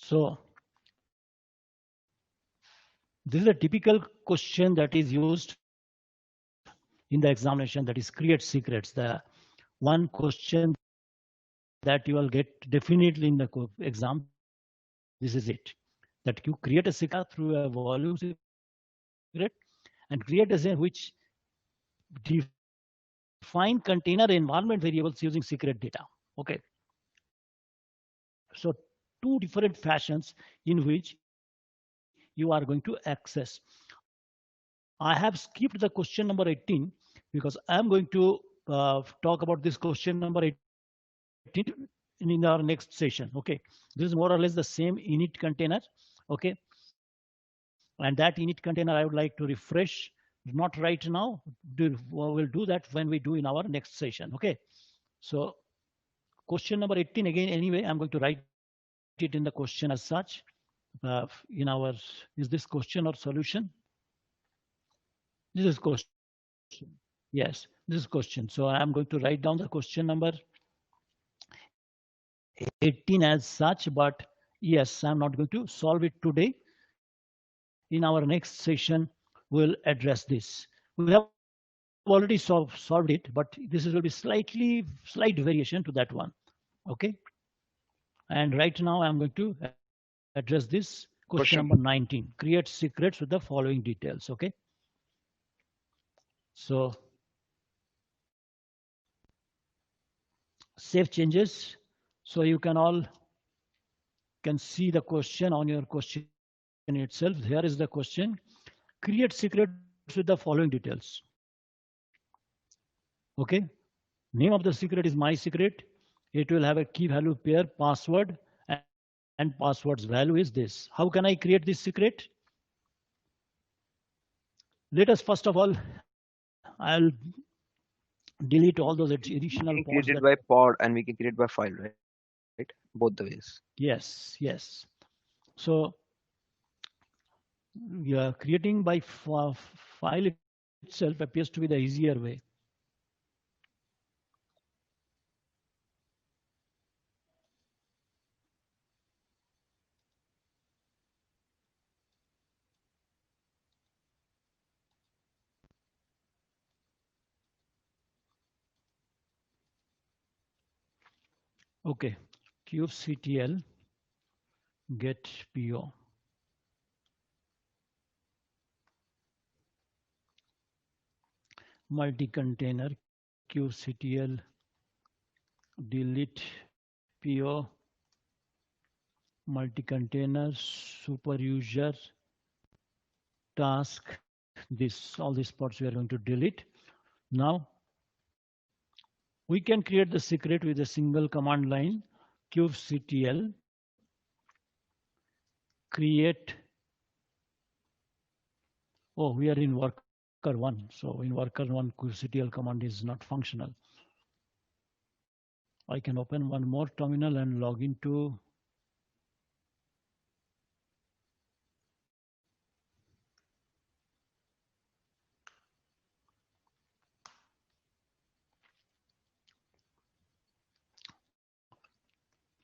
So this is a typical question that is used in the examination, that is create secrets. The one question that you will get definitely in the exam, this is it, that you create a secret through a volume secret and create a secret which define container environment variables using secret data. Okay. So two different fashions in which you are going to access. I have skipped the question number 18 because I am going to talk about this question number 18 in our next session. Okay, this is more or less the same init container. Okay, and that init container I would like to refresh, not right now. We'll do that when we do in our next session. Okay, so question number 18 again. Anyway, I'm going to write it in the question as such. In our, is this question or solution? This is question. Yes, this is question. So I'm going to write down the question number 18 as such, but yes, I'm not going to solve it today. In our next session, we'll address this. We have already solved it, but this will be slight variation to that one. Okay. And right now I'm going to address this question number 19. Create secrets with the following details. Okay. So save changes. So you can all can see the question on your question itself. Here is the question. Create secrets with the following details. Okay. Name of the secret is my secret. It will have a key value pair, password, and password's value is this. How can I create this secret? Let us first of all, I'll delete all those additional pods. Create it by pod and we can create by file, right? Both the ways. Yes. So yeah, creating by file itself appears to be the easier way. Okay, kubectl get PO. Multi-container kubectl delete PO multi-container super user task. All these parts we are going to delete. Now we can create the secret with a single command line kubectl create. Oh, we are in worker 1. So in worker 1, kubectl command is not functional. I can open one more terminal and log into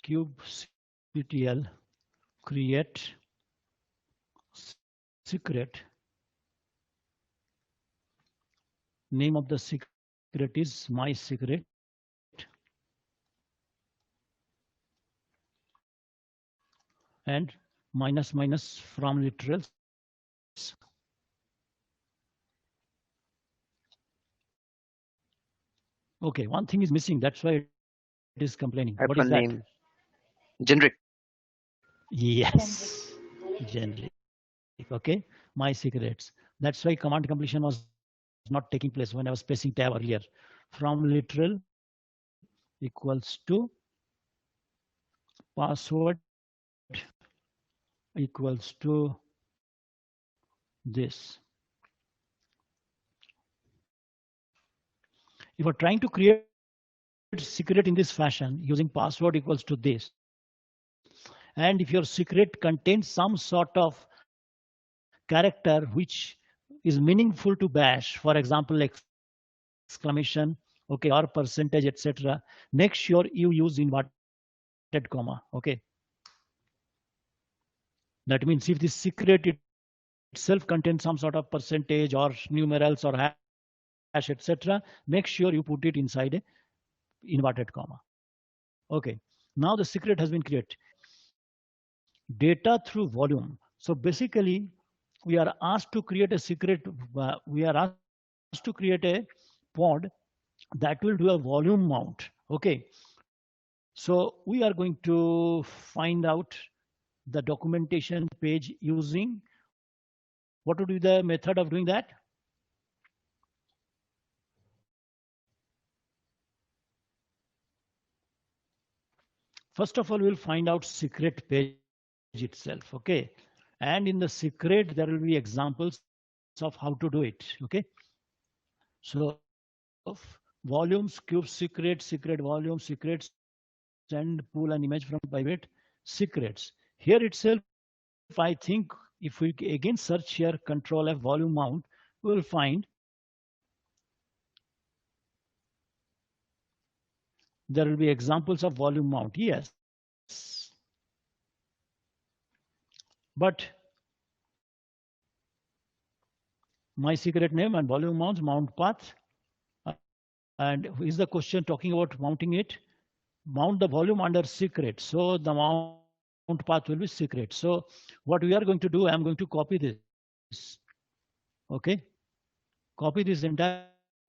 kubectl create secret. Name of the secret is my secret. And minus from literals. Okay, one thing is missing. That's why it is complaining. What is that? Name. Generic. Yes, generic. Okay, my secrets. That's why command completion was not taking place when I was pressing tab earlier. From literal equals to password equals to this. If we're trying to create secret in this fashion using password equals to this, and if your secret contains some sort of character which is meaningful to bash, for example exclamation, okay, or percentage, etc., make sure you use inverted comma. Okay, That means if the secret itself contains some sort of percentage or numerals or hash, etc., make sure you put it inside a inverted comma. Okay. Now the secret has been created. Data through volume. So basically, we are asked to create a secret. We are asked to create a pod that will do a volume mount. Okay. So we are going to find out the documentation page using what would be the method of doing that? First of all, we'll find out secret page itself. Okay. And in the secret, there will be examples of how to do it. Okay. So volumes, cube secret, secret volume, secret send, pull an image from private secrets. Here itself, I think if we again search here control F volume mount, we will find there will be examples of volume mount. Yes. But my secret name and volume mounts, mount path. And is the question talking about mounting it? Mount the volume under secret. So the mount path will be secret. So what we are going to do, I'm going to copy this. Okay. Copy this entire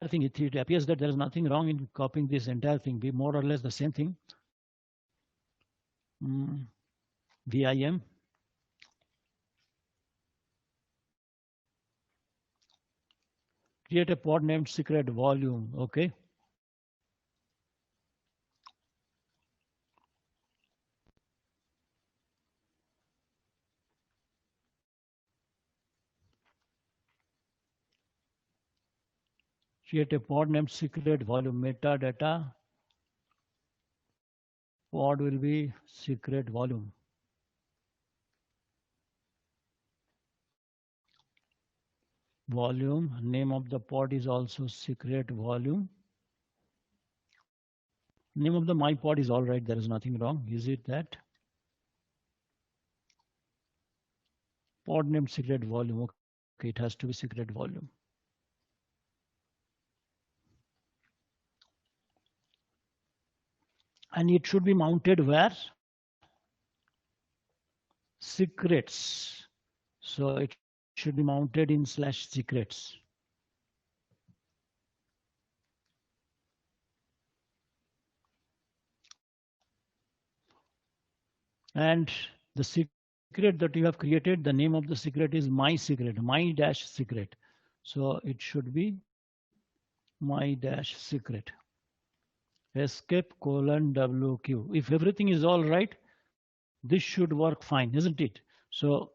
thing. It appears that there is nothing wrong in copying this entire thing. Be more or less the same thing. VIM. Create a pod named secret volume. Okay. Create a pod named secret volume metadata. Pod will be secret volume. Volume, name of the pod is also secret volume. Name of the my pod is all right. There is nothing wrong. Is it that? Pod named secret volume. Okay, it has to be secret volume. And it should be mounted where? Secrets. So it should be mounted in /secrets. And the secret that you have created, the name of the secret is my secret, my dash secret. So it should be my dash secret. Escape colon WQ. If everything is all right, this should work fine, isn't it? So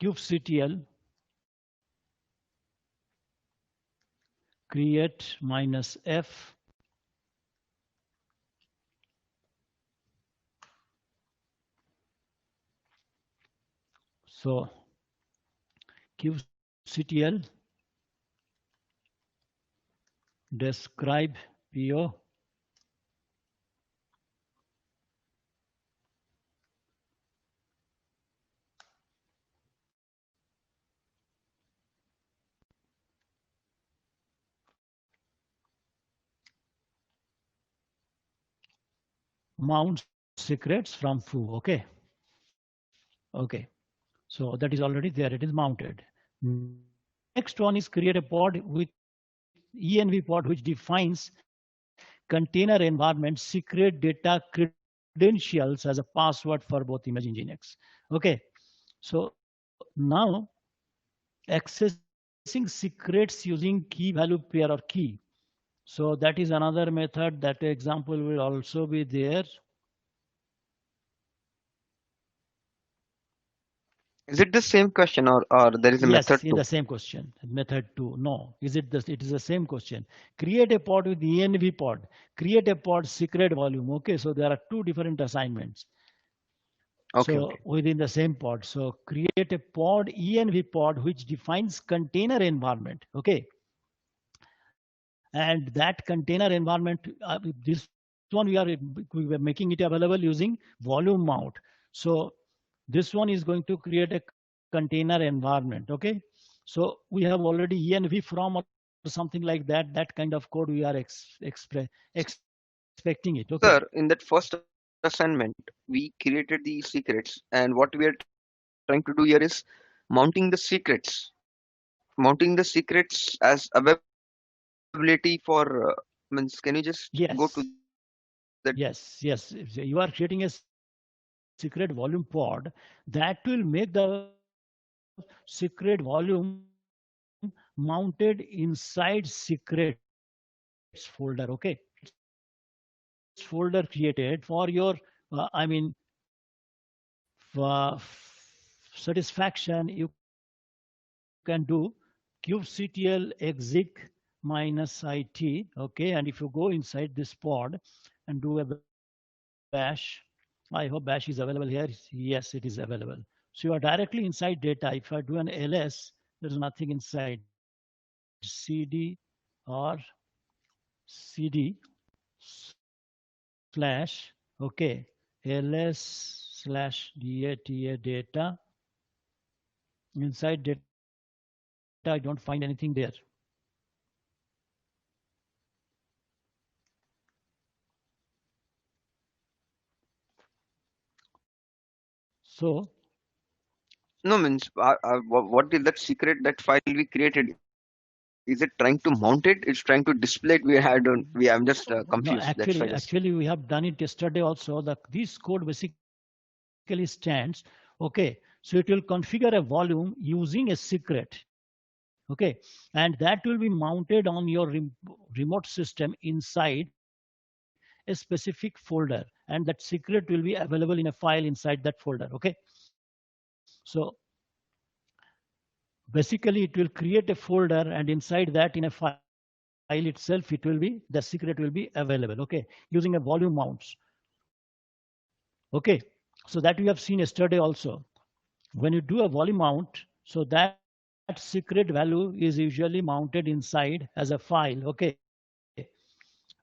kubectl create -f so kubectl describe PO mount secrets from foo. Okay. Okay. So that is already there. It is mounted. Next one is create a pod with env pod which defines container environment secret data credentials as a password for both image and Nginx. Okay. So now accessing secrets using key value pair or key. So that is another method. That example will also be there. Is it the same question or there is a yes, method in two? the same question. Method 2. No. Is it this? It is the same question. Create a pod with env pod. Create a pod secret volume. Okay. So there are two different assignments. Okay, So okay. within the same pod. So create a pod env pod which defines container environment. Okay. And that container environment, this one we are making it available using volume mount. So This one is going to create a container environment. Okay. So we have already env from or something like that. That kind of code we are expecting it. Okay. Sir, in that first assignment, we created the secrets, and what we are trying to do here is mounting the secrets. Mounting the secrets as availability for means. Can you just go to that Yes. secret volume pod? Yes. You are creating a secret volume pod that will make the secret volume mounted inside secrets folder. Okay. Folder created for your, I mean, satisfaction, you can do kubectl exec -it. Okay. And if you go inside this pod and do a bash, I hope bash is available here. Yes, it is available. So you are directly inside data. If I do an ls, there is nothing inside. Cd or cd slash, okay, ls/data data. Inside data, I don't find anything there. So No, means what is that secret, that file we created? Is it trying to mount it? It's trying to display it. I'm just confused. no, That's why I just. actually we have done it yesterday also. This code basically stands. Okay, so it will configure a volume using a secret. Okay, and that will be mounted on your remote system inside a specific folder, and that secret will be available in a file inside that folder. Okay, so basically it will create a folder, and inside that, in a file itself, the secret will be available. Okay, using a volume mounts. Okay, so that we have seen yesterday also. When you do a volume mount, so that secret value is usually mounted inside as a file. Okay,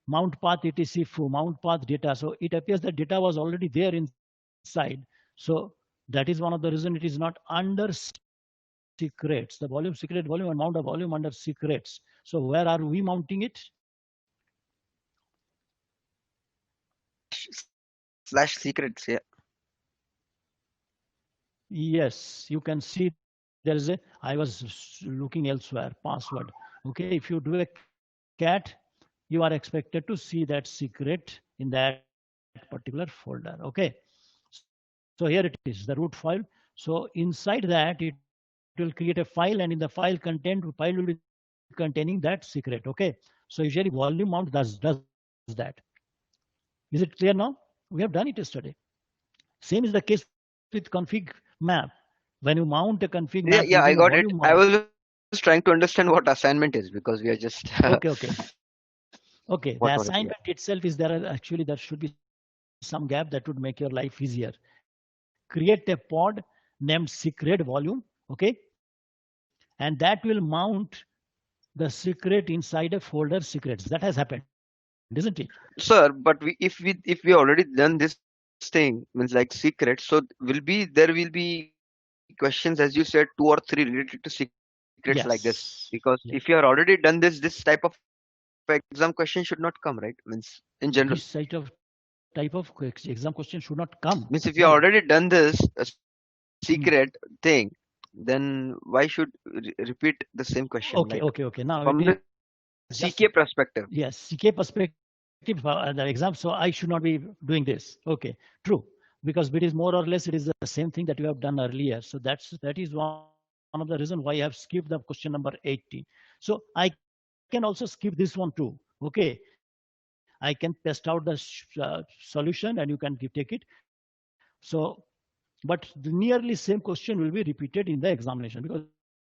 mount path etc foo, mount path data. So it appears that data was already there inside. So that is one of the reason it is not under secrets. The volume secret volume and mount a volume under secrets. So where are we mounting it? Slash secrets, yeah. Yes, you can see there is a, I was looking elsewhere, password. Okay, if you do a cat, you are expected to see that secret in that particular folder. Okay, so here it is, the root file. So inside that, it will create a file, and in the file file will be containing that secret. Okay, so usually volume mount does that. Is it clear now? We have done it yesterday. Same is the case with config map. When you mount a config map using a volume Yeah, mount. yeah, I got it. I was just trying to understand what assignment is, because we are just Okay. The what was it? assignment Yeah. itself is there. Actually, there should be some gap that would make your life easier. Create a pod named secret volume. Okay. And that will mount the secret inside a folder secrets. That has happened, isn't it? Sir, but if we already done this thing, means like secret, so there will be questions, as you said, 2 or 3 related to secrets like this. Because if you are Yes. already done Yes. this type of exam question should not come, right? Means in general. This type of exam question should not come. Means if you Why? already done this secret Hmm. thing, then why should repeat the same question, like Okay. Now from it the is just, CK perspective? yes, CK perspective the exam. So I should not be doing this. Okay, true. Because it is more or less, it is the same thing that you have done earlier. So that is one of the reason why I have skipped the question number 18. So I can also skip this one too. Okay, I can paste out the solution and you can take it. So, but the nearly same question will be repeated in the examination, because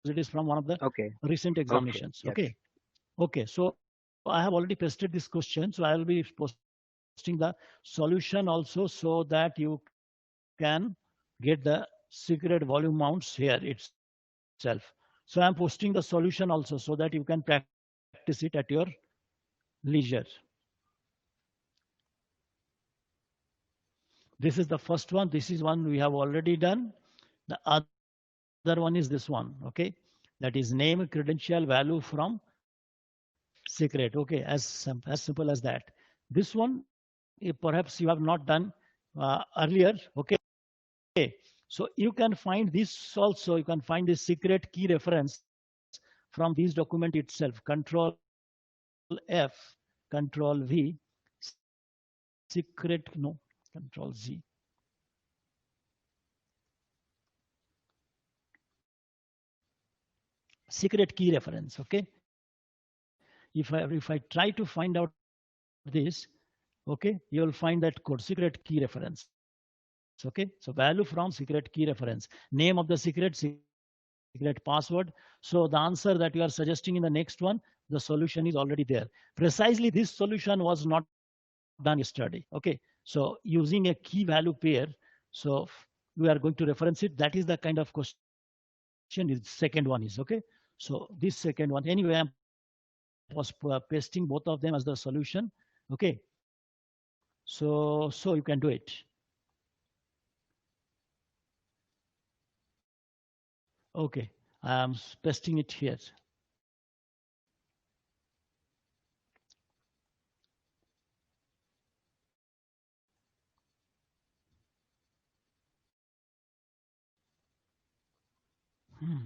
it is from one of the recent Okay. examinations. Okay. Okay. Yes. Okay, so I have already pasted this question. So I will be posting the solution also, so that you can get the secret volume mounts here itself. So I'm posting the solution also, so that you can practice it at your leisure. This is the first one. This is one we have already done. The other one is this one. Okay. That is name, credential, value from secret. Okay. As simple as that. This one, perhaps you have not done earlier. Okay. So you can find this also. You can find the secret key reference from this document itself. Control F, Control V, secret, no, Control Z. Secret key reference. Okay. If I try to find out this, okay, you will find that code, secret key reference. Okay. So value from secret key reference, name of the secret password. So the answer that you are suggesting in the next one, the solution is already there. Precisely this solution was not done yesterday. Okay. So using a key value pair, so we are going to reference it. That is the kind of question is second one is okay. So this second one, anyway, I'm pasting both of them as the solution. Okay. So you can do it. Okay. I'm pasting it here. Hmm.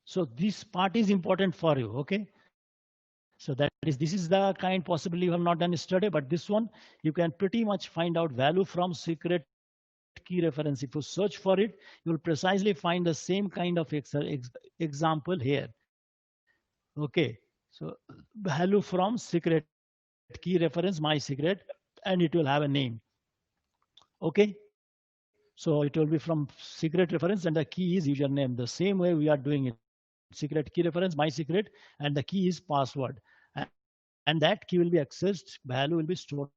So this part is important for you. Okay. So this is the kind possibly you have not done yesterday, but this one you can pretty much find out value from secret key reference. If you search for it, you will precisely find the same kind of example here. Okay. So value from secret key reference, my secret, and it will have a name. Okay. So it will be from secret reference and the key is username. The same way we are doing it. Secret key reference, my secret, and the key is password. And that key will be accessed, value will be stored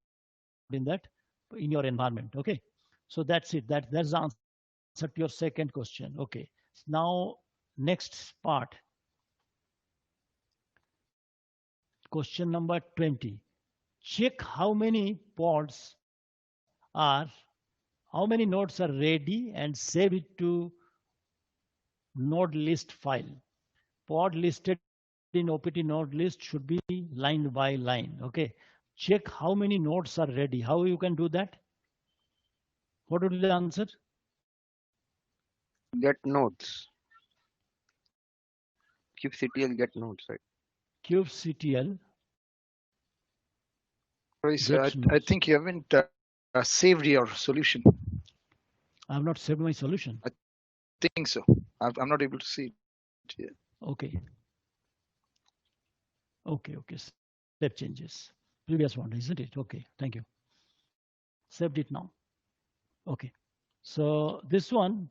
in your environment. Okay. So that's it. That's the answer to your second question. Okay. Now next part. Question number 20. Check how many nodes are ready and save it to node list file. Pod listed in OPT node list should be line by line. Okay. Check how many nodes are ready. How you can do that? What would be the answer? Get nodes. kubectl get nodes, right? kubectl Sorry, sir, get I nodes. think you haven't saved your solution. I have not saved my solution. I think so. I'm not able to see it here. Okay. Okay. Save changes. Previous one, isn't it? Okay. Thank you. Saved it now. Okay. So this one,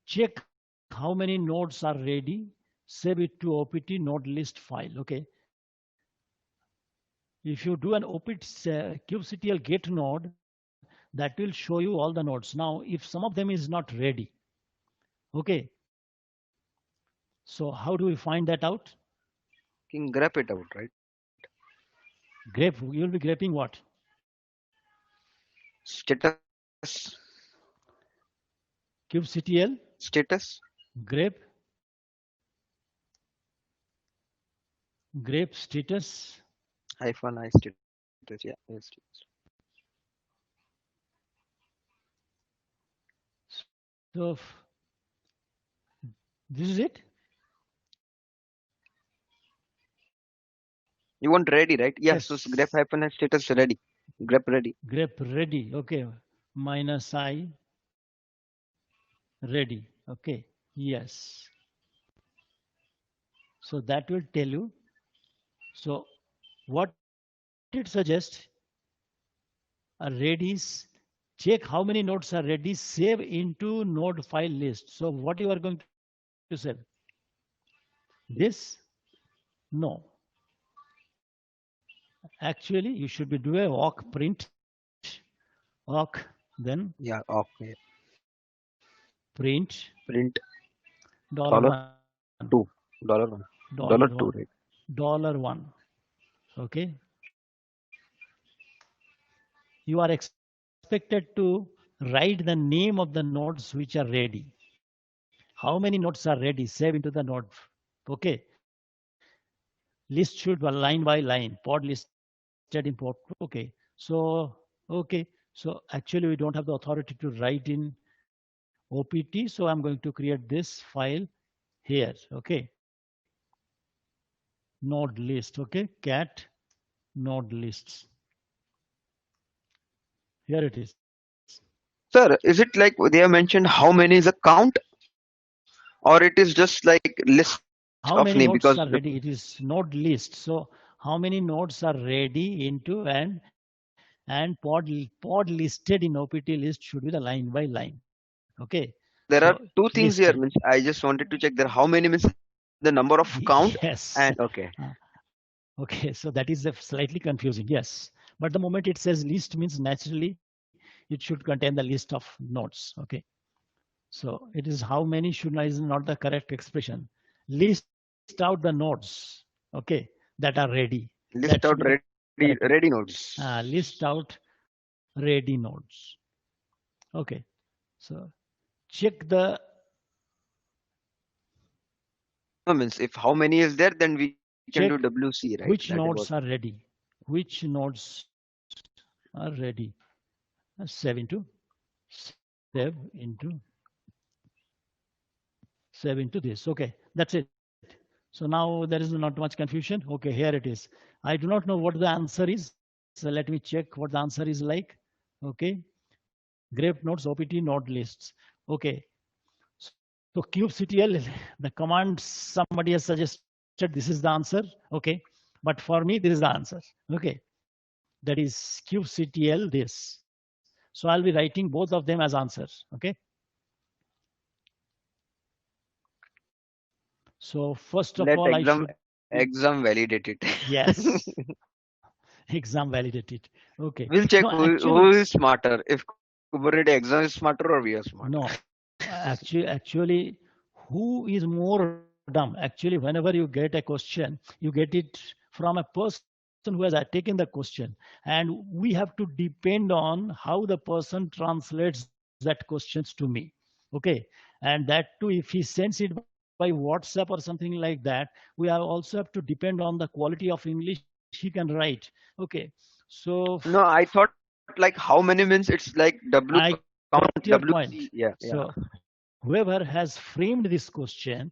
check how many nodes are ready. Save it to OPT node list file. Okay. If you do an OPT kubectl get node, that will show you all the nodes. Now, if some of them is not ready, okay. So how do we find that out? You can grep it out, right? Grep. You'll be greping what? Status. kubectl Status. grep grep status. Hyphen I status. Yeah. Yes. So this is it. You want ready, right? Yeah. Yes. So grep hyphen I status ready. Grep ready. Grep ready. Okay. Minus I ready. Okay. Yes. So that will tell you. So what it suggests are ready, check how many nodes are ready, save into node file list. So what you are going to save? This? No. Actually, you should be doing a awk print, awk, then Yeah, okay. print Print $1, $2, $1, $2, $1, right? $1. Okay. You are expected to write the name of the nodes which are ready. How many nodes are ready? Save into the node. Okay. List should be line by line. Pod listed in pod. Okay. Okay. So actually we don't have the authority to write in OPT. So I'm going to create this file here. Okay. Node list. Okay. Cat node lists. Here it is. Sir, is it like they have mentioned how many is a count, or it is just like list How of many name? nodes Because are ready? It is node list. So how many nodes are ready into and pod listed in OPT list should be the line by line. Okay. there So are two things here. listed. Means I just wanted to check there how many means the number of count Yes. and okay. Okay. So that is slightly confusing. Yes. But the moment it says list means naturally it should contain the list of nodes. Okay. So it is how many should is not the correct expression. List out the nodes. Okay. That are ready. List That should out be the ready correct. ready nodes. List out ready nodes. Okay. So check the No, means if how many is there, then we can do check WC, right? which That is what. nodes are ready. Which nodes are ready. Save into save into save into this. Okay, that's it. So now there is not much confusion. Okay, here it is. I do not know what the answer is. So let me check what the answer is like. Okay, grep nodes, OPT node lists. Okay, so kubectl, the command somebody has suggested this is the answer. Okay, but for me this is the answer. Okay, that is kubectl this. So I'll be writing both of them as answers. Okay. So first of Let all, I should exam validate it. yes, exam validate it. Okay. We'll check No, who actually, is smarter. If Kubernetes exam is smarter or we are smarter. no. Actually, who is more dumb? Actually, whenever you get a question, you get it from a person who has taken the question, and we have to depend on how the person translates that questions to me. Okay, and that too, if he sends it by WhatsApp or something like that, we are also have to depend on the quality of English he can write. Okay, so No, I thought like how many means it's like W I count got your WC. point. Yeah, yeah. So whoever has framed this question,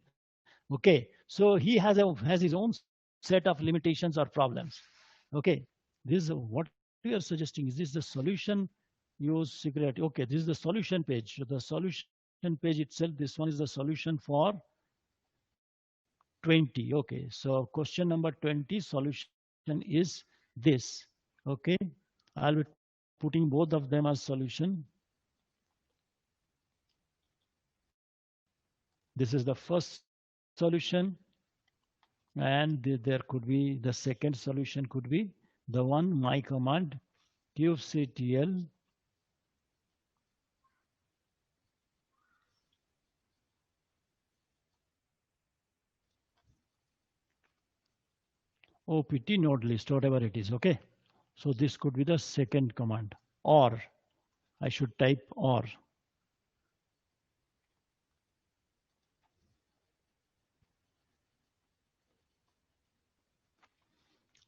okay, so he has his own set of limitations or problems. Okay, this is what we are suggesting. Is this the solution? Use secret. Okay, this is the solution page. The solution page itself. This one is the solution for 20. Okay, so question number 20 solution is this. Okay, I'll be putting both of them as solution. This is the first solution, and there could be the second solution could be the one my command kubectl opt node list, whatever it is. Okay, so this could be the second command, or I should type or.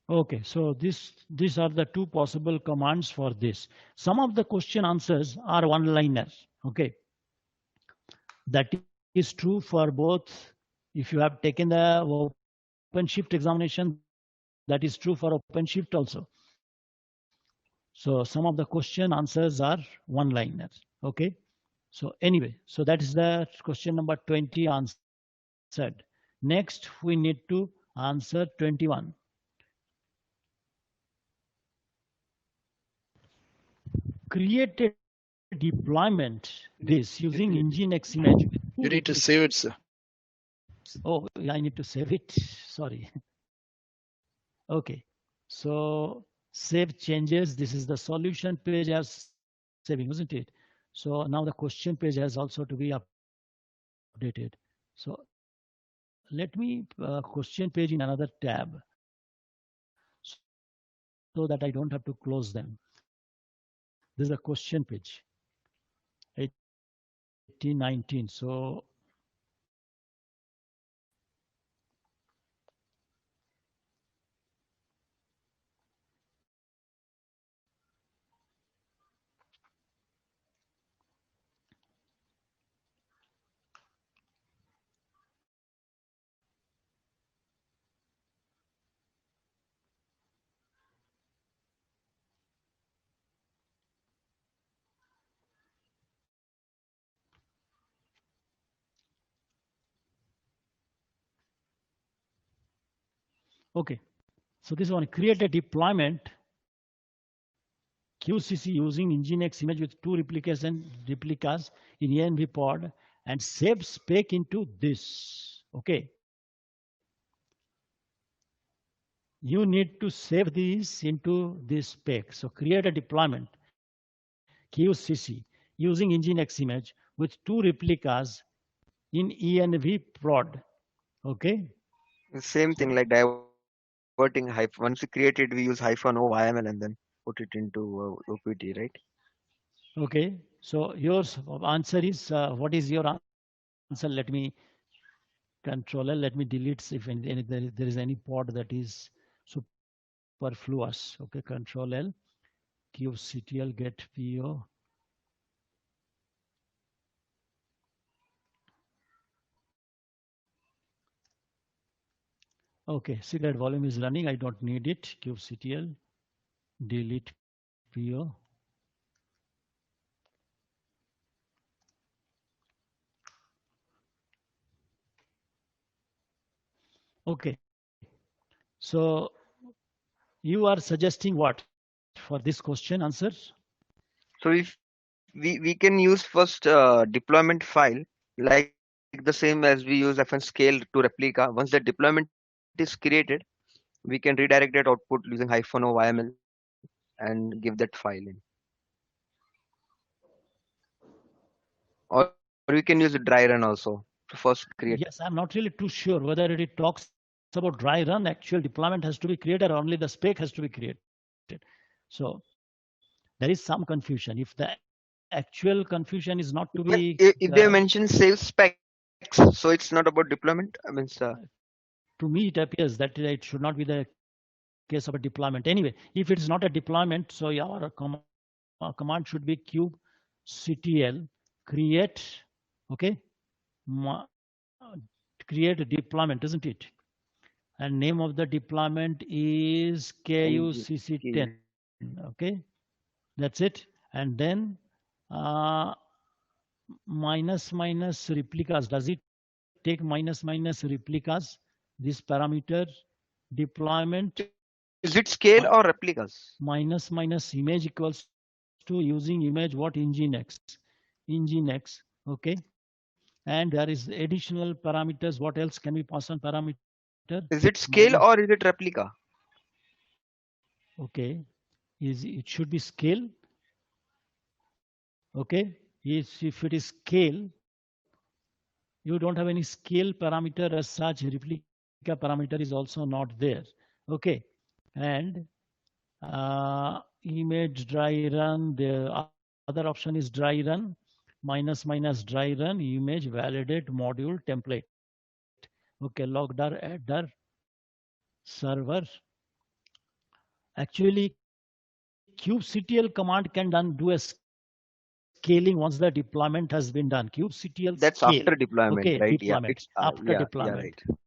Okay, so these are the two possible commands for this. Some of the question answers are one-liners. Okay, that is true for both. If you have taken the OpenShift examination, that is true for OpenShift also. So some of the question answers are one-liners. Okay, so anyway, so that is the question number 20 answered. Next, we need to answer 21. create a deployment this using Nginx image. You need to save it, sir. Oh, I need to save it. Sorry. Okay. So save changes. This is the solution page as saving, isn't it? So now the question page has also to be updated. So let me question page in another tab so that I don't have to close them. This is a question page. 1819. So okay. So this one, create a deployment QCC using Nginx image with two replicas in env pod and save spec into this. Okay. You need to save these into this spec. So create a deployment QCC using Nginx image with two replicas in env prod. Okay. Same thing like diverting hyphen. Once we create it, we use hyphen o YML and then put it into OPT, right? Okay. So your answer is what is your answer? Let me controller. Let me delete if there is any pod that is superfluous. Okay. Control L. kubectl get PO. Okay, secret volume is running. I don't need it. kubectl delete PO. Okay. So you are suggesting what for this question answer? So if we can use first deployment file like the same as we use fn scale to replica. Once the deployment is created, we can redirect that output using hyphen o YML and give that file in. Or we can use a dry run also to first create. Yes, I'm not really too sure whether it talks about dry run. Actual deployment has to be created or only the spec has to be created. So there is some confusion. If the actual confusion is not to But be if they mention save specs, so it's not about deployment. I mean, to me it appears that it should not be the case of a deployment. Anyway, if it's not a deployment, so our command should be kubectl create, okay, create a deployment, isn't it? And name of the deployment is kucc10. Okay, that's it. And then minus replicas. Does it take minus replicas? This parameter deployment. is it scale or replicas? Minus image equals to using image what Nginx. Okay. And there is additional parameters. What else can we pass on parameter? Is it scale or is it replica? Okay. It should be scale. Okay. If it is scale, you don't have any scale parameter as such. Replica parameter is also not there. Okay. And image dry run. The other option is dry run. Minus dry run image validate module template. Okay, logdar addr server. Actually, kubectl command can do a scaling once the deployment has been done. kubectl That's scale. after deployment, Okay, right? deployment. Yeah, After deployment. Yeah, right.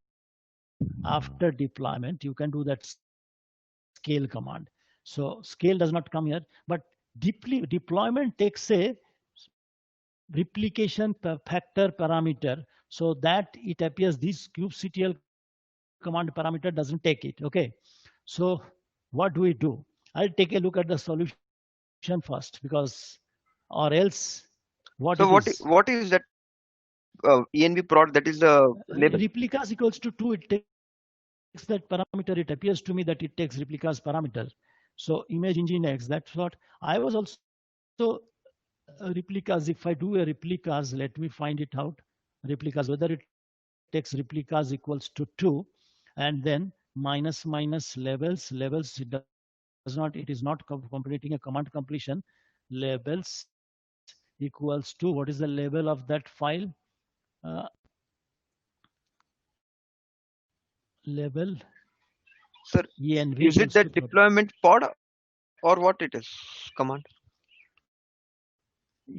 After deployment, you can do that scale command. So scale does not come here, but deployment takes a replication factor parameter so that it appears this kubectl command parameter doesn't take it. Okay. So what do we do? I'll take a look at the solution first, because or else what So it is. what is that env prod? That is the label. Replicas equals to 2. It takes that parameter. It appears to me that it takes replicas parameter. So image engine X. That's what I was also replicas. If I do a replicas, let me find it out. Replicas, whether it takes replicas equals to 2, and then minus levels. Levels, it does not. It is not completing a command completion. Labels equals to, what is the level of that file? Uh, level Sir, env is equals it to that deployment pod or what it is? Command.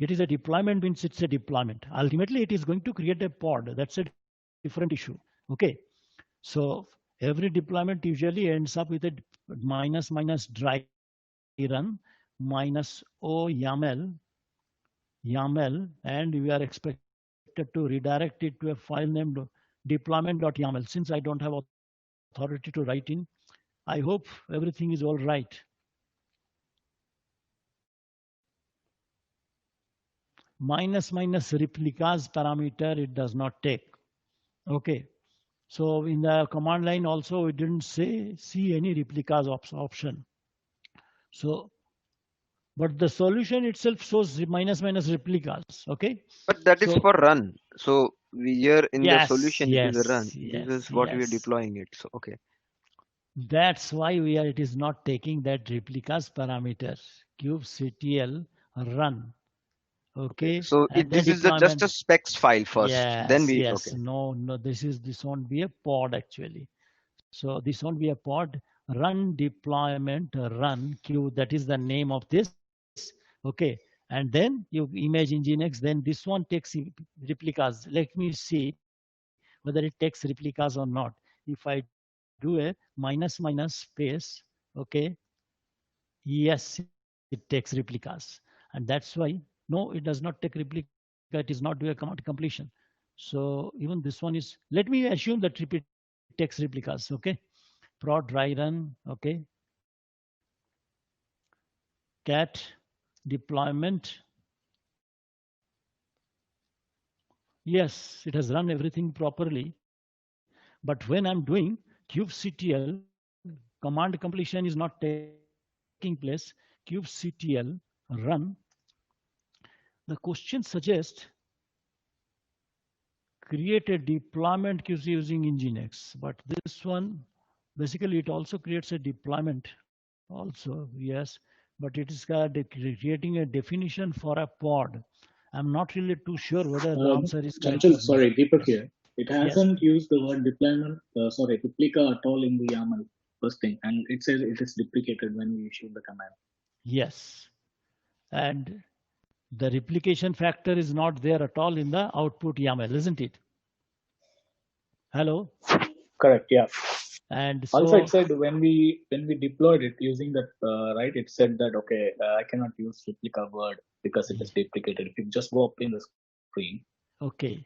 it is a deployment, means it's a deployment. Ultimately it is going to create a pod. That's a different issue. Okay, so every deployment usually ends up with a minus dry run minus o YAML, and we are expected to redirect it to a file named deployment.yaml. Since I don't have authority to write in, I hope everything is all right. Minus replicas parameter it does not take. Okay, so in the command line also we didn't see any replicas option. So but the solution itself shows minus replicas. Okay, But that is so for run. So here in the yes, solution it is a run. yes, This yes, is what we are yes. deploying it. So okay. That's why it is not taking that replicas parameter kubectl run. Okay, So and then this is just deployment. a specs file first. Then Yes, we yes. okay. No, this won't be a pod actually. So this won't be a pod. Run deployment run queue. That is the name of this. Okay, and then you image nginx. Then this one takes replicas. Let me see whether it takes replicas or not. If I do a minus space, okay, yes, it takes replicas, and that's why no, it does not take replica. It is not do a command completion. So even this one is. Let me assume that it takes replicas. Okay, prod dry run. Okay, cat deployment. Yes, it has run everything properly. But when I'm doing kubectl, command completion is not taking place. Kubectl run. The question suggests create a deployment queue using nginx, but this one basically it also creates a deployment also, yes, but it is creating a definition for a pod. I'm not really too sure whether the answer is correct Chanchal, or not. sorry, Deepak here. It Yes, hasn't used the word deployment, replica at all in the YAML first thing, and it says it is deprecated when we issue the command. yes, and the replication factor is not there at all in the output YAML, isn't it? Hello, Correct. Yeah. and Also, so it said when we deployed it using that right, it said that okay, I cannot use replica word because it is deprecated. If you just go up in the screen. okay,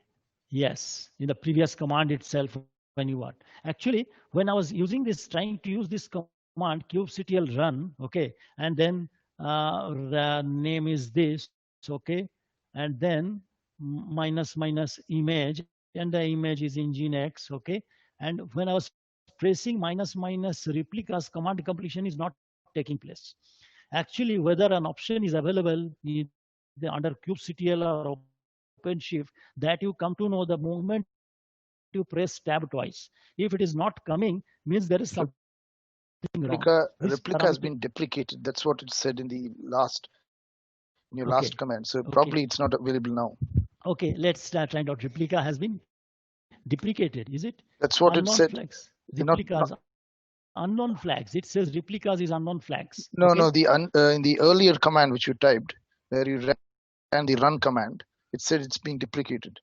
yes, in the previous command itself when you want. Actually, when I was using this, trying to use this command kubectl run, okay, and then the name is this, okay, and then minus image, and the image is nginx, okay, and when I was pressing minus replicas, command completion is not taking place. Actually, whether an option is available under kubectl or OpenShift, that you come to know the moment you press tab twice. If it is not coming, means there is something wrong. This parameter. Replica has been deprecated. That's what it said in the last in your Okay. last command. So Okay. probably it's not available now. Okay. Let's find out. Replica has been deprecated. Is it? That's what it Unknown said. flags. Not, Replicas. Unknown flags. It says replicas is unknown flags. no, Okay? no. In the earlier command which you typed, where you ran the run command, it said it's being deprecated.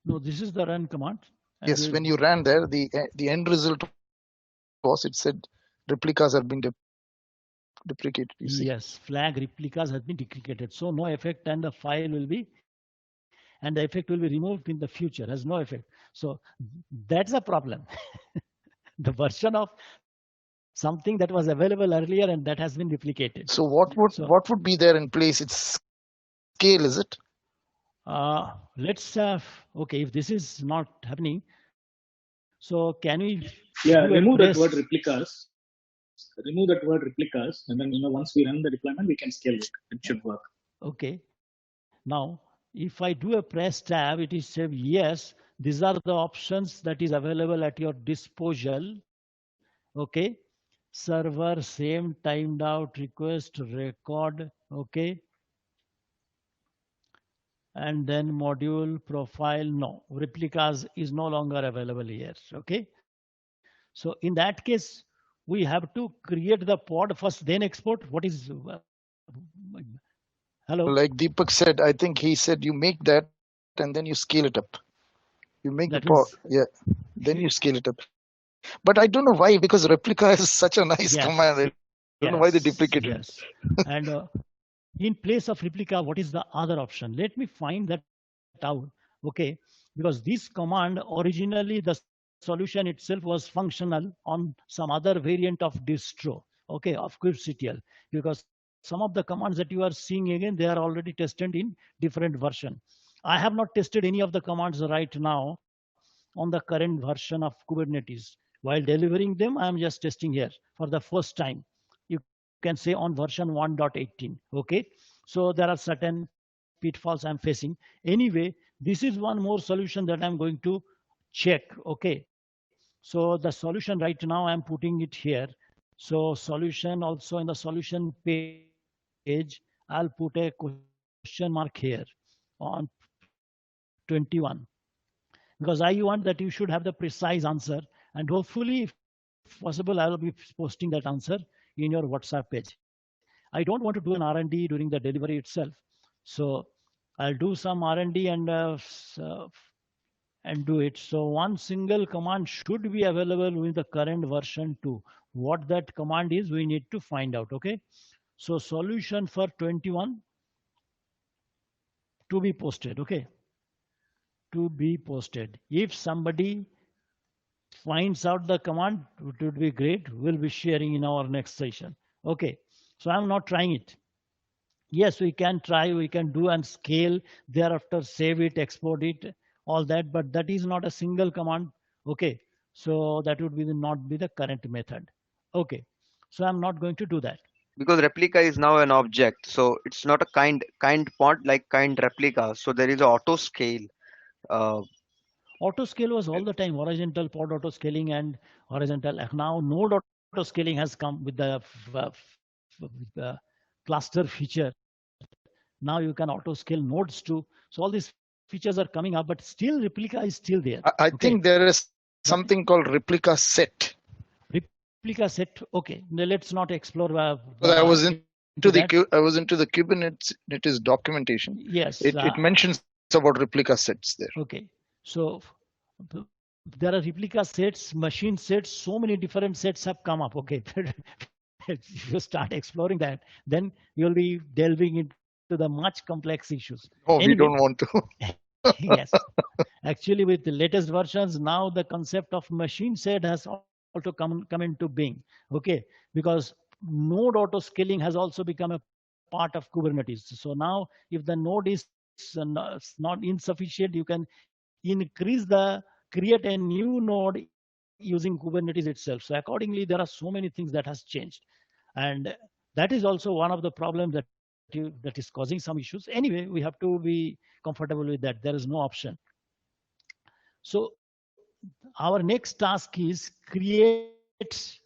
No, this is the run command. Yes, when you ran there, the end result was it said replicas are being deprecated. You see. Yes, flag replicas has been deprecated. So no effect, and the file will be, and the effect will be removed in the future, has no effect. So that's a problem. The version of something that was available earlier and that has been replicated. So what would be there in place? It's scale, is it? Let's okay, if this is not happening, so can we Yeah, do a remove that press? word replicas. Remove that word replicas, and then once we run the deployment, we can scale it. It should work. Okay. Now, if I do a press tab, it is say yes. These are the options that is available at your disposal. Okay. Server, same timed out request, record. Okay. And then module profile. No, replicas is no longer available here. Okay. So in that case, we have to create the pod first, then export. What is hello? Like Deepak said, I think he said you make that and then you scale it up. You make That the pod, is yeah, then you scale it up. But I don't know why, because replica is such a nice yes, command. I don't know why they deprecated it. yes. And in place of replica, what is the other option? Let me find that out. Okay, because this command originally the solution itself was functional on some other variant of distro. Okay, of kubectl, because some of the commands that you are seeing again, they are already tested in different version. I have not tested any of the commands right now on the current version of Kubernetes. While delivering them, I am just testing here for the first time. You can say on version 1.18. Okay, so there are certain pitfalls I'm facing. Anyway, this is one more solution that I'm going to check. Okay, so the solution right now I'm putting it here. So solution also in the solution page, I'll put a question mark here on 21, because I want that you should have the precise answer, and hopefully, if possible, I will be posting that answer in your WhatsApp page. I don't want to do an R&D during the delivery itself, so I'll do some R&D and do it. So one single command should be available with the current version too. What that command is, we need to find out. Okay. So solution for 21 to be posted. Okay. To be posted. If somebody finds out the command, it would be great. We'll be sharing in our next session. Okay. So I'm not trying it. Yes, we can try, we can do and scale, thereafter save it, export it, all that, but that is not a single command. Okay, so that would be not be the current method. Okay, so I'm not going to do that. Because replica is now an object, so it's not a kind pod like kind replica. So there is a auto scale. Uh, Auto scale was all the time horizontal pod auto scaling and horizontal. Now node auto scaling has come with with the cluster feature. Now you can auto scale nodes too. So all these features are coming up, but still replica is still there. I Okay. think there is But something called replica set. replica set. Okay, now let's not explore. I was into that. I was into the Kubernetes documentation. Yes. It mentions about replica sets there. Okay, so there are replica sets, machine sets. So many different sets have come up. Okay, if you start exploring that, then you'll be delving into the much complex issues. Oh, Anyway, we don't want to. yes. Actually, with the latest versions, now the concept of machine set has also come into being. Okay, because node auto scaling has also become a part of Kubernetes. So now, if the node is not insufficient, you can increase create a new node using Kubernetes itself. So accordingly, there are so many things that has changed, and that is also one of the problems that is causing some issues. Anyway, we have to be comfortable with that. There is no option. So our next task is create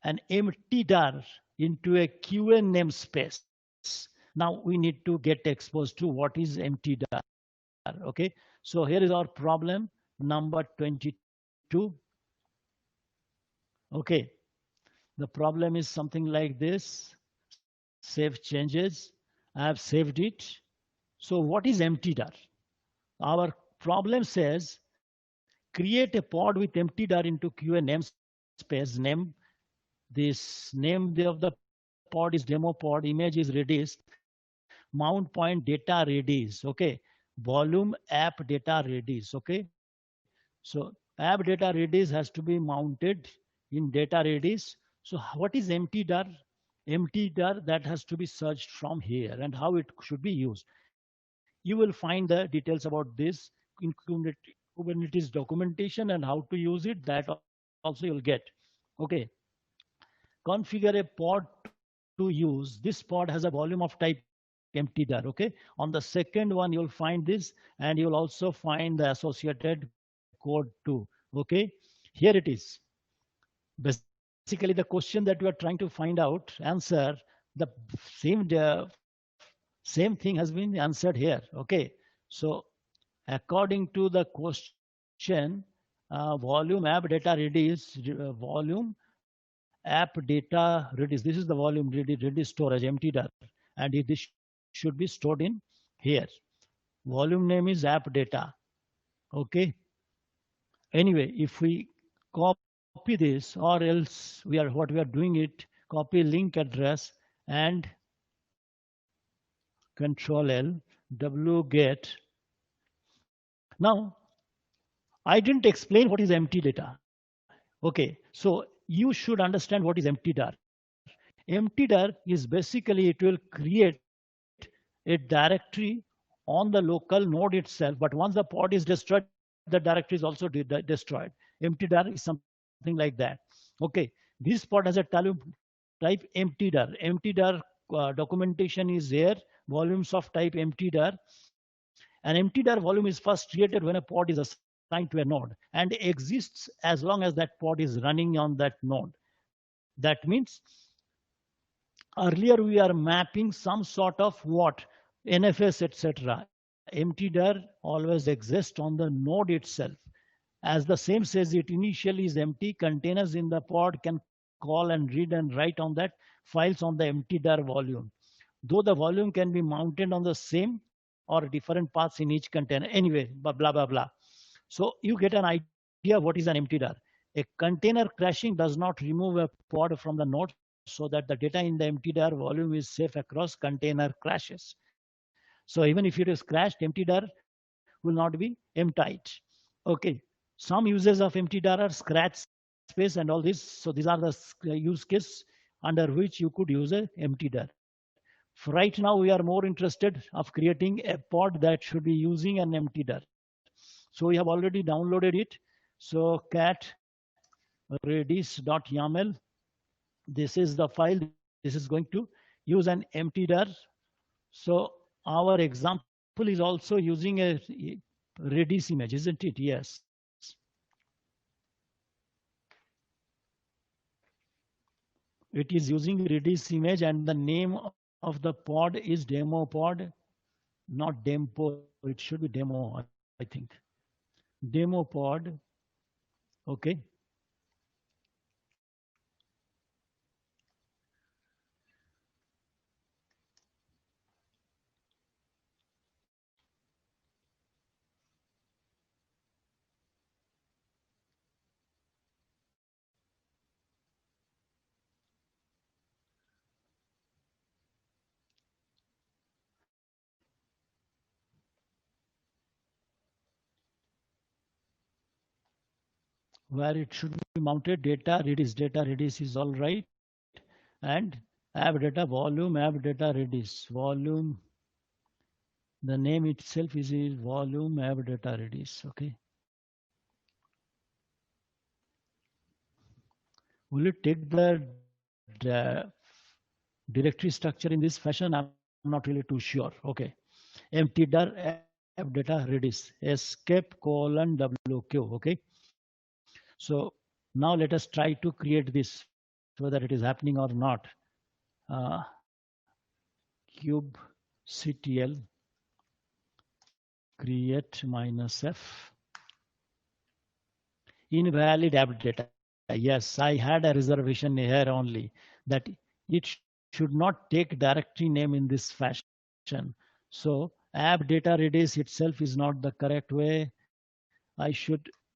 an empty dar into a QA namespace. Now we need to get exposed to what is empty dar. Okay, so here is our problem number 22. Okay, the problem is something like this. Save changes. I have saved it. So what is empty dar? Our problem says create a pod with empty dar into QA namespace. Name of the pod is demo pod. Image is Redis. Mount point data Redis. Okay, volume app data Redis. Okay, so app data Redis has to be mounted in data Redis. So what is empty dir? Empty dir, that has to be searched from here, and how it should be used. You will find the details about this in Kubernetes documentation and how to use it. That also you'll get. Okay. Configure a pod to use. This pod has a volume of type empty dir. Okay. On the second one, you'll find this, and you'll also find the associated code too. Okay. Here it is. Basically, the question that you are trying to find out, answer, the same same thing has been answered here. Okay. So according to the question, volume app data redis, volume app data redis. This is the volume redis storage empty dir, and this should be stored in here. Volume name is app data. Okay. Anyway, if we copy this, or else what we are doing it, copy link address and Control L, wget. Now, I didn't explain what is empty data. Okay, so you should understand what is empty dir. Empty dir is basically, it will create a directory on the local node itself, but once the pod is destroyed, the directory is also destroyed. Empty dir is something like that. Okay, this pod has a type empty dir. Empty dir documentation is there, volumes of type empty dir. An empty dir volume is first created when a pod is assigned to a node and exists as long as that pod is running on that node. That means earlier we are mapping some sort of what, NFS, etc. Empty dir always exists on the node itself. As the same says, it initially is empty. Containers in the pod can call and read and write on that files on the empty dir volume. Though the volume can be mounted on the same or different paths in each container. Anyway, blah, blah, blah, blah. So you get an idea what is an empty dir. A container crashing does not remove a pod from the node so that the data in the empty dir volume is safe across container crashes. So even if it is crashed, empty dir will not be emptied. Okay. Some uses of empty dir are scratch space and all this. So these are the use case under which you could use a empty dir. Right now, we are more interested of creating a pod that should be using an empty dir. So we have already downloaded it. So cat redis.yaml. This is the file. This is going to use an empty dir. So our example is also using a Redis image, isn't it? Yes. It is using Redis image, and the name of the pod is demo pod, not dempo. It should be demo, I think. Demo pod. Okay. Where it should be mounted, data redis is all right, and app data volume, app data redis volume. The name itself is volume app data redis. Okay. Will it take the directory structure in this fashion? I'm not really too sure. Okay. Empty dir app data redis escape :wq. Okay. So now let us try to create this, whether it is happening or not. kubectl create -f invalid app data. Yes, I had a reservation here only that it should not take directory name in this fashion. So app data redis itself is not the correct way.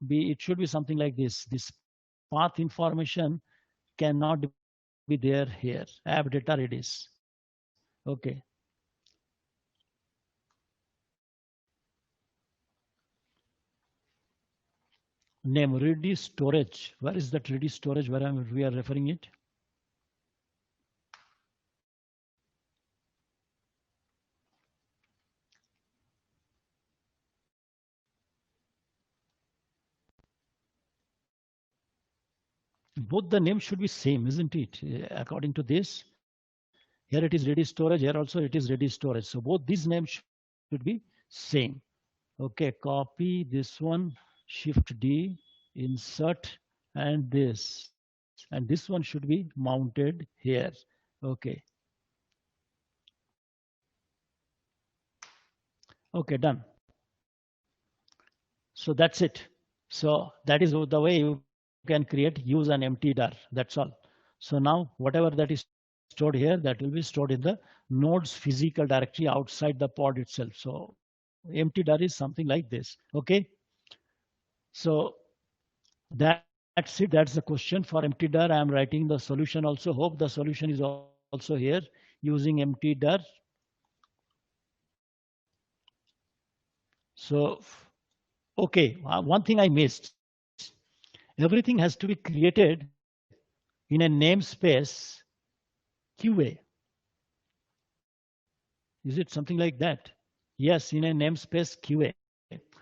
It should be something like this. This path information cannot be there here. App data redis. Okay. Name Redis storage. Where is that Redis storage where we are referring it? both the names should be same, isn't it? According to this, here it is Redis storage, here also it is Redis storage. So both these names should be same. Okay, copy this one, Shift D, insert, and this. And this one should be mounted here. Okay. Okay, done. So that's it. So that is the way you can create, use an empty dir. That's all. So now whatever that is stored here, that will be stored in the node's physical directory outside the pod itself. So empty dir is something like this. Okay. So that's it. That's the question for empty dir. I am writing the solution also. Hope the solution is also here using empty dir. So, okay, one thing I missed. Everything has to be created in a namespace QA. Is it something like that? Yes, in a namespace QA.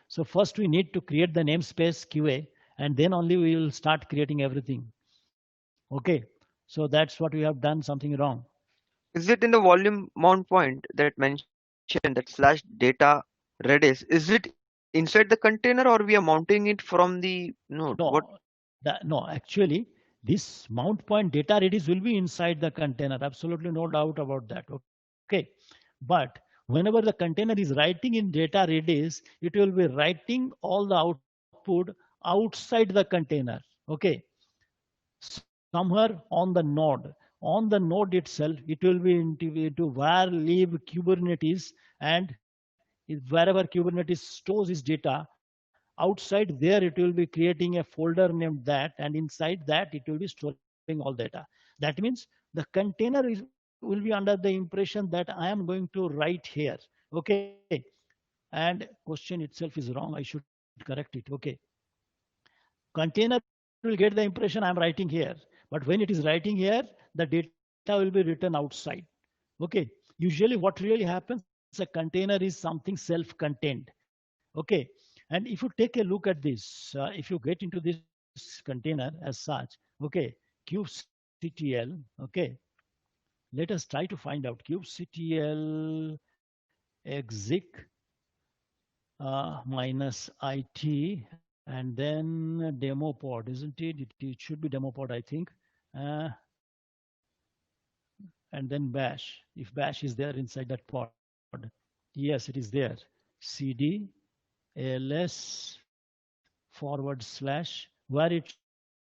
So first we need to create the namespace QA, and then only we will start creating everything. Okay, so that's what we have done something wrong. Is it in the volume mount point that mentioned that slash data Redis? Is it inside the container or we are mounting it from the node? What? No, actually, this mount point data Redis will be inside the container. Absolutely no doubt about that. Okay. But whenever the container is writing in data Redis, it will be writing all the output outside the container. Okay. Somewhere on the node. On the node itself, it will be into var lib Kubernetes, and wherever Kubernetes stores its data, outside there it will be creating a folder named that, and inside that it will be storing all data. That means the container will be under the impression that I am going to write here. Okay. And question itself is wrong. I should correct it. Okay. Container will get the impression I am writing here. But when it is writing here, the data will be written outside. Okay. Usually what really happens, a container is something self-contained. Okay. And if you take a look at this, if you get into this container as such, okay, kubectl, okay, let us try to find out kubectl exec minus it, and then demo pod, isn't it? It should be demo pod, I think. Uh, and then bash, if bash is there inside that pod. Yes, it is there. cd ls / where it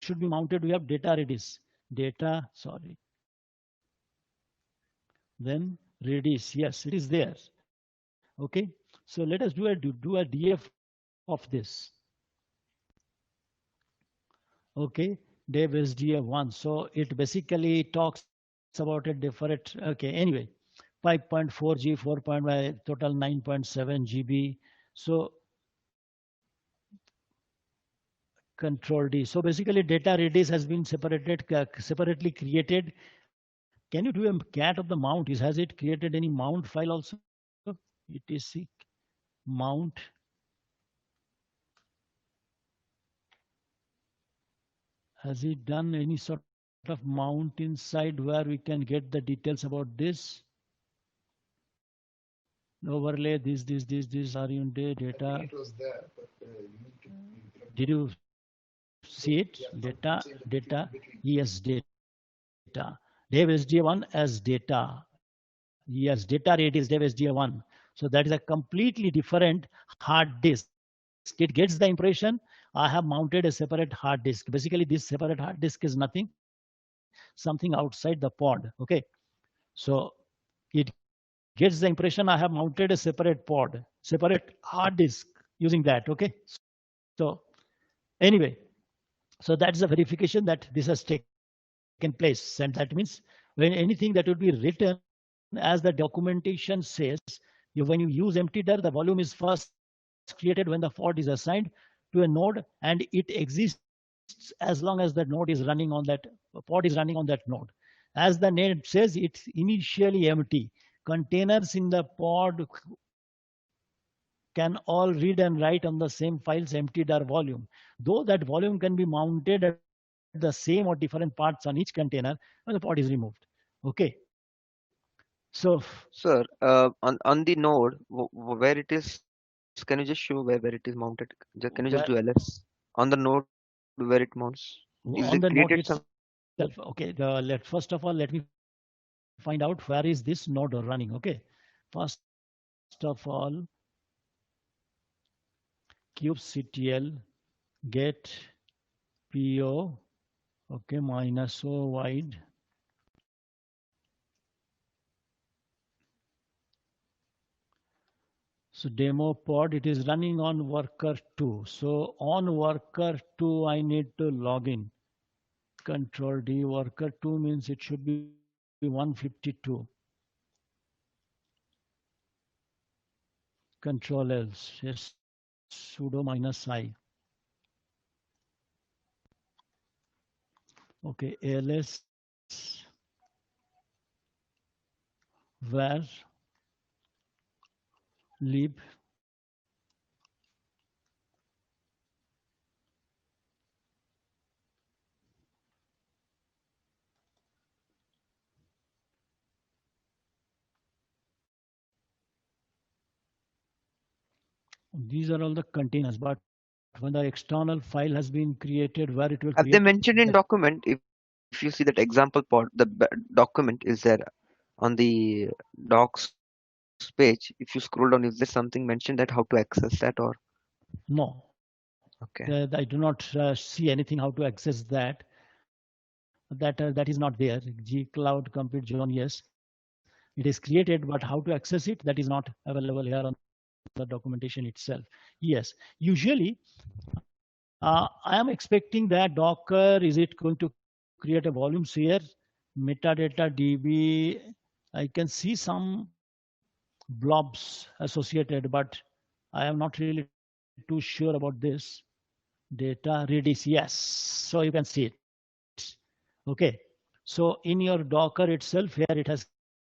should be mounted, we have data Redis. Data, sorry. Then Redis, yes, it is there. Okay. So let us do a df of this. Okay, dev sdf1. So it basically talks about a different, okay, anyway, 5.4G, 4.1, total 9.7 GB. So control D. So basically data Redis has been separately created. Can you do a cat of the mount? Has it created any mount file also? etc mount. Has it done any sort of mount inside where we can get the details about this? Overlay this are in data. It was there, but Did you see it? Data, yes, data. Dev SDA1 as data. Yes, data Redis, Dev SDA1. So that is a completely different hard disk. It gets the impression I have mounted a separate hard disk. Basically, this separate hard disk is nothing, something outside the pod. Okay. So it gets the impression I have mounted a separate pod, separate hard disk using that. Okay. So anyway, so that's the verification that this has taken place. And that means when anything that would be written as the documentation says, when you use empty dir, the volume is first created when the pod is assigned to a node, and it exists as long as the node is running on that, pod is running on that node. As the name says, it's initially empty. Containers in the pod can all read and write on the same file's empty dir volume. Though that volume can be mounted at different the same or different parts on each container when the pod is removed. Okay. So Sir, on the node where it is, can you just show where it is mounted? Can you just do where, ls on the node where it mounts? Is it on the created node some? itself, okay, first of all, let me find out where is this node running. Okay, first of all, kubectl get po, okay, minus o wide. So demo pod, it is running on worker 2. So on worker 2, I need to log in. Control D, worker 2 means it should be 152. Control L, yes, sudo minus I. Okay, ls var lib these are all the containers, but when the external file has been created where it will Have they create mentioned in the, document? If you see that example pod, the document is there on the docs page. If you scroll down, is there something mentioned that how to access that or? no, Okay. I do not see anything how to access that. That is not there. G Cloud Compute Zone, yes, it is created, but how to access it, that is not available here on the documentation itself. Yes, usually I am expecting that Docker, is it going to create a volumes here? Metadata DB, I can see some blobs associated, but I am not really too sure about this. Data Redis, yes. So you can see it. Okay. So in your Docker itself, here it has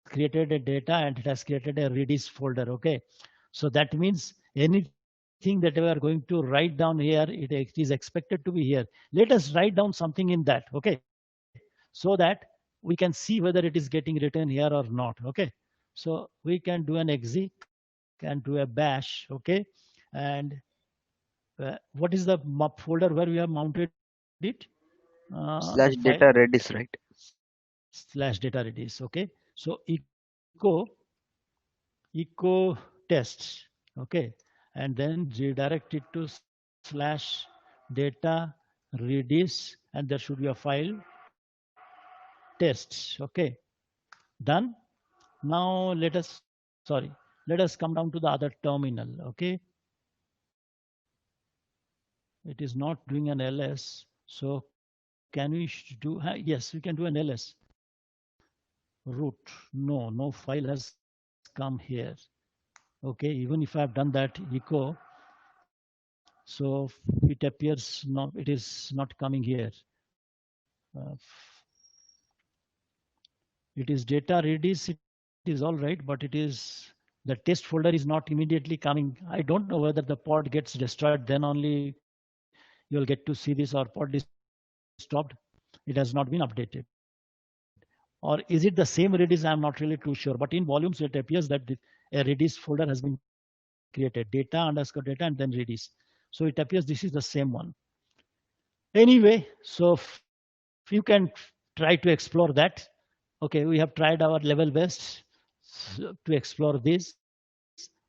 created a data and it has created a Redis folder. Okay. So that means anything that we are going to write down here, it is expected to be here. Let us write down something in that. Okay. So that we can see whether it is getting written here or not. Okay. So we can do an exec and do a bash. Okay. And what is the folder where we have mounted it? The Slash file data redis, right? slash data redis. Okay. So echo echo tests. Okay. And then redirect it to slash data redis, and there should be a file tests. Okay. Done. Now let us come down to the other terminal. Okay. It is not doing an ls. So can we do, yes, we can do an ls. Root, no file has come here. Okay, even if I have done that echo, so it appears not, it is not coming here. Uh, it is data redis, it is all right, but it is, the test folder is not immediately coming. I don't know whether the pod gets destroyed, then only you'll get to see this, or pod is stopped. It has not been updated. Or is it the same Redis? I'm not really too sure. But in volumes, it appears that a Redis folder has been created, data underscore data, and then Redis. So it appears this is the same one. Anyway, so you can try to explore that. Okay, we have tried our level best to explore this.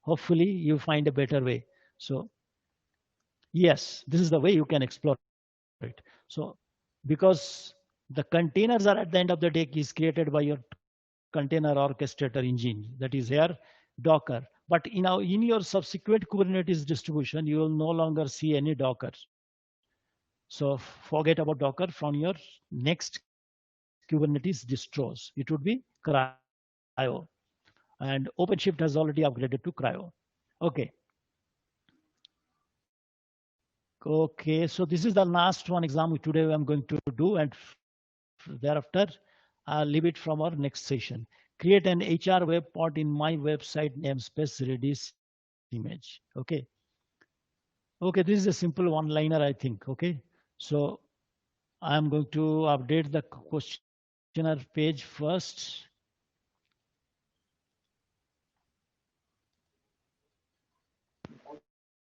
Hopefully, you find a better way. So yes, this is the way you can explore it. So because the containers are at the end of the day is created by your container orchestrator engine, that is here Docker. But in your subsequent Kubernetes distribution, you will no longer see any Docker. So forget about Docker from your next Kubernetes distros. It would be CRI-O. And OpenShift has already upgraded to CRI-O. Okay. Okay, so this is the last one exam today I'm going to do, and thereafter I'll leave it from our next session. Create an HR web pod in my website namespace Redis image. Okay, this is a simple one-liner, I think. Okay, so I'm going to update the questionnaire page first.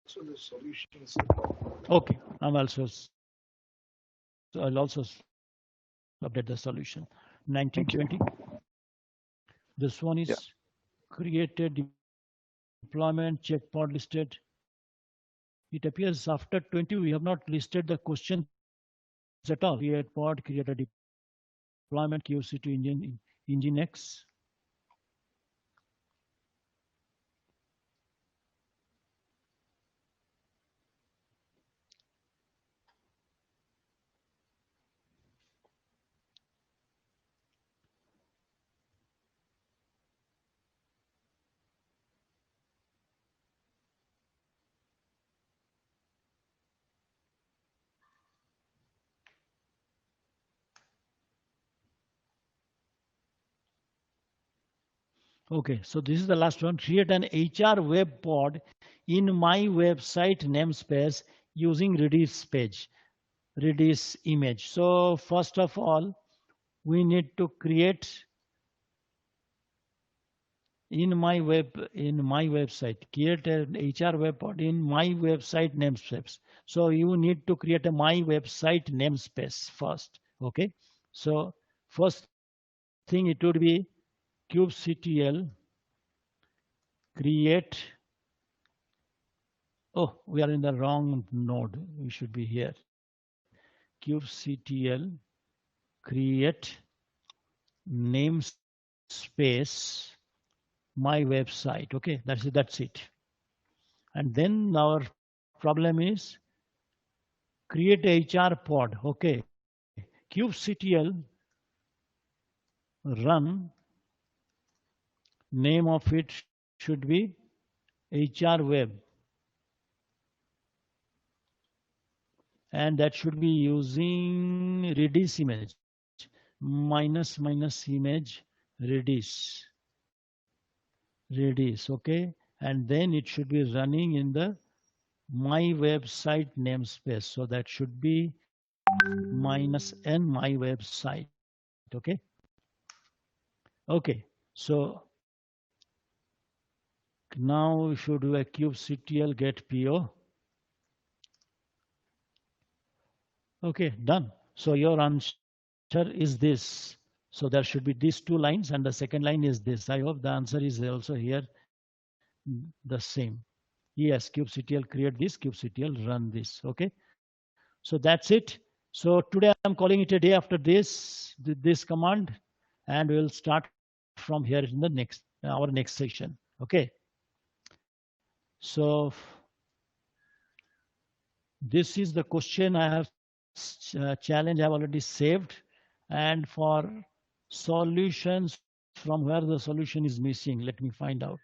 So the solutions. Okay, I'll also update the solution. 1920. This one is Yeah. created deployment check pod listed. It appears after 20 we have not listed the questions at all. Create pod, create a deployment QC to Nginx. Okay, so this is the last one. Create an HR web pod in my website namespace using Redis page, Redis image. So first of all, we need to create in my website, create an HR web pod in my website namespace. So you need to create a my website namespace first. Okay, so first thing it would be kubectl create. Oh, we are in the wrong node. We should be here. kubectl create namespace my website. Okay, that's it. And then our problem is create HR pod. Okay, kubectl run, name of it should be HR web, and that should be using Redis image, minus image Redis, okay, and then it should be running in the my website namespace. So that should be -n my website. Okay. Okay. So now we should do a kubectl get PO. Okay, done. So your answer is this. So there should be these two lines, and the second line is this. I hope the answer is also here the same. Yes, kubectl create this, kubectl run this. Okay. So that's it. So today I'm calling it a day after this command, and we'll start from here in the next our next session. Okay. So this is the question I have challenge I've already saved, and for solutions from where the solution is missing, let me find out.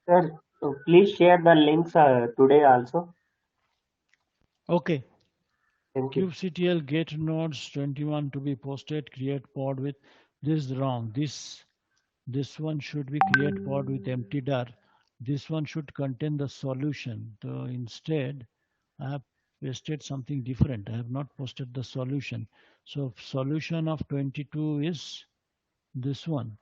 Sir, so please share the links today also. Okay. Thank you. kubectl get nodes 21 to be posted, create pod with, this is wrong. This one should be create pod with empty dir. This one should contain the solution. So instead, I have pasted something different. I have not posted the solution. So solution of 22 is this one.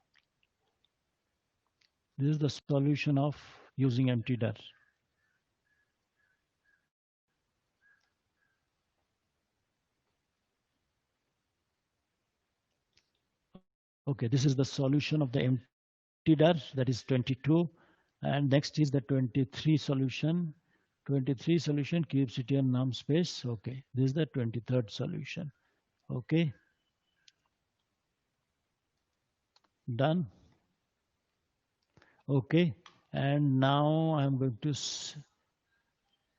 This is the solution of using empty dir. Okay, this is the solution of the empty dir, that is 22. And next is the 23 solution. 23 solution kubectl namespace. Okay, this is the 23rd solution. Okay, done. Okay, and now I'm going to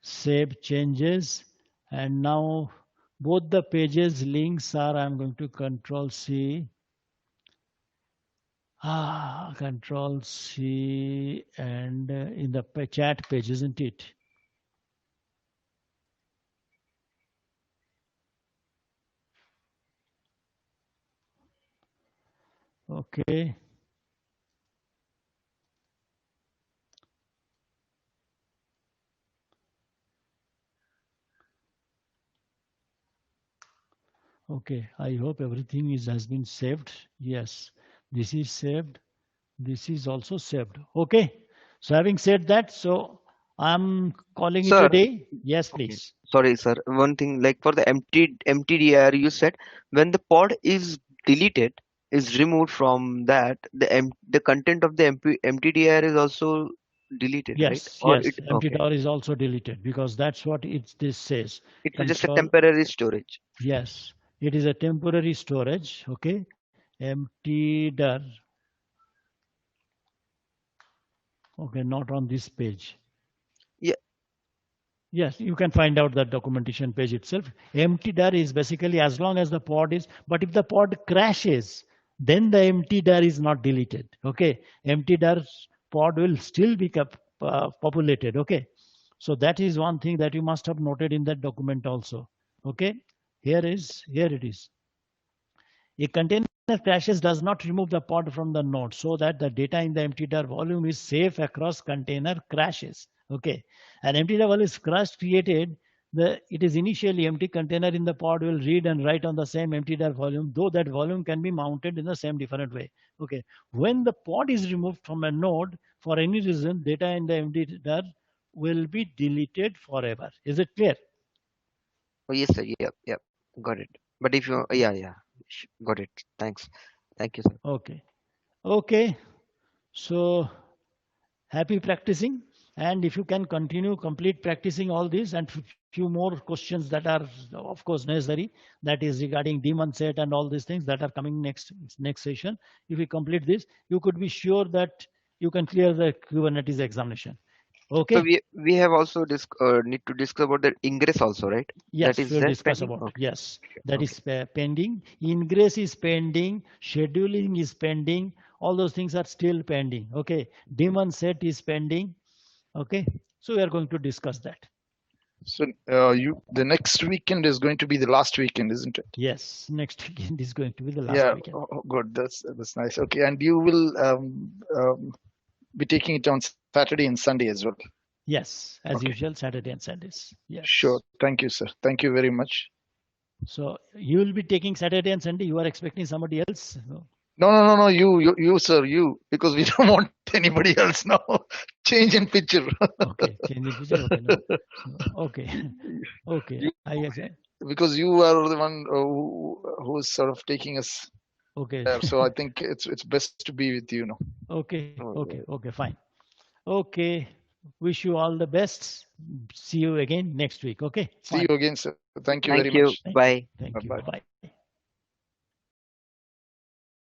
save changes, and now both the pages links are, I'm going to Control C. Control C, and in the chat page, isn't it? Okay. Okay, I hope everything has been saved. Yes, this is saved. This is also saved. Okay. So having said that, so I'm calling it a Sir, day. Yes, okay. please. Sorry, sir. One thing, like for the MTDR, you said when the pod is deleted, is removed from that, the content of the MTDR is also deleted, right? Yes, Or yes. it Empty okay. door is also deleted because that's what this says. It's just a Control. temporary storage. Yes, it is a temporary storage. Okay. Empty dir. Okay, not on this page. Yeah. Yes, you can find out the documentation page itself. Empty dir is basically as long as the pod is, but if the pod crashes, then the empty dir is not deleted. Okay, empty dir pod will still be populated. Okay, so that is one thing that you must have noted in that document also. Okay, here it is. A container crashes does not remove the pod from the node so that the data in the empty dir volume is safe across container crashes. Okay. An empty dir volume is crash created. It is initially empty container in the pod will read and write on the same empty dir volume, though that volume can be mounted in the same different way. Okay. When the pod is removed from a node for any reason, data in the empty dir will be deleted forever. Is it clear? Oh, yes, sir. Yep, yep. Got it. But if you, yeah. Got it. Thanks. Thank you, sir. Okay. Okay. So happy practicing, and if you can continue complete practicing all these and few more questions that are of course necessary, that is regarding daemon set and all these things that are coming next session. If you complete this, you could be sure that you can clear the Kubernetes examination. So Okay. we have also need to discuss about the ingress also, right? That Yes, is we'll there discuss pending. about. Okay. Yes, Sure. that Okay. is pending. Ingress is pending. Scheduling is pending. All those things are still pending. Okay. Daemon set is pending. Okay. So we are going to discuss that. So the next weekend is going to be the last weekend, isn't it? Yes, next weekend is going to be the last Yeah. weekend. Good. That's nice. Okay, and you will be taking it on Saturday and Sunday as well. Yes, as Okay. usual, Saturday and Sundays. Yes. Sure. Thank you, sir. Thank you very much. So you will be taking Saturday and Sunday. You are expecting somebody else? No. No. You, sir. You, because we don't want anybody else now. Change in picture. Okay, change the picture. Okay, no. Okay, okay. I guess. Because you are the one who's sort of taking us Okay. there. So I think it's best to be with you now. Okay. Oh, Okay. Okay. Fine. Okay. Wish you all the best. See you again next week. Okay. See Fine. you again, sir. Thank you thank very you. much. Thank Bye. Thank you. Bye-bye. Bye.